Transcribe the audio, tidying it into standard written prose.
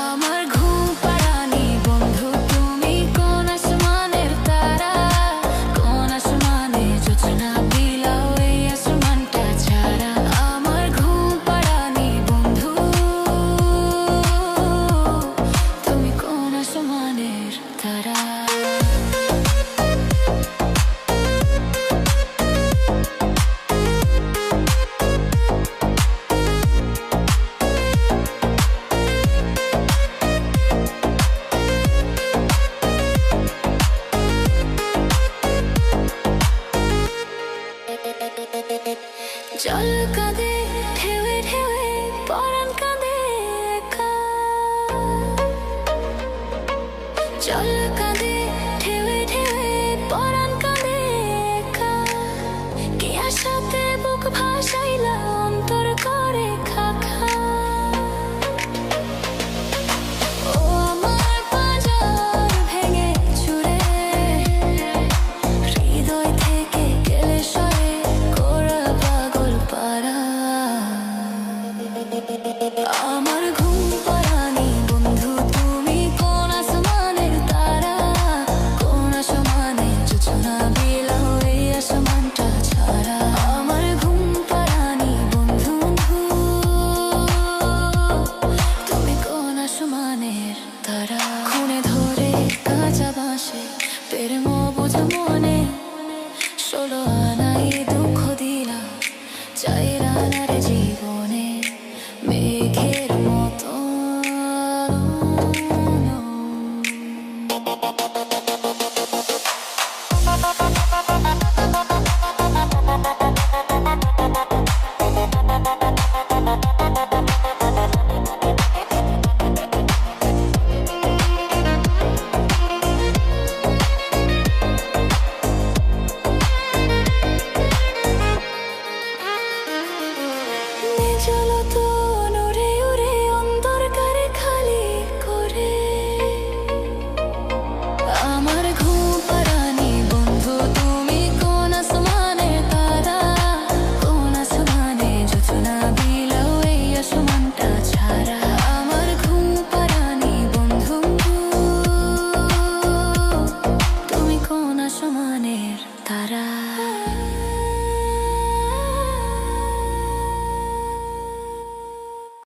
আমার ঘুম পাড়ানি বন্ধু তুমি কোন আসমানের তারা, কোন আসমানে জোছনা বিলাও এই আসমানটা ছাড়া। আমার ঘুম পাড়ানি বন্ধু তুমি কোন আসমানের তারা। জল কাঁদে ঢেউে ঢেউে পরাণ কাঁদে একা, জল কাঁদে ঢেউে ঢেউে পরাণ কাঁদে একা। কে আশাতে বুক ভাসাইলা অন্তর করে খাখা। ও আমার পাঁজর ভেঙে চুরে হৃদয় থেকে গেলে সরে কোরা পাগল পারা। আমার ঘুম পাড়ানি বন্ধু তুমি কোন আসমানের তারা, কোন আসমানে জোছনা বিলাও এই আসমানটা ছাড়া। আমার ঘুম পাড়ানি বন্ধু তুমি কোন আসমানের তারা। খুনে ধরে কাঁচা বাঁশে প্রেম বোঝা মনে 16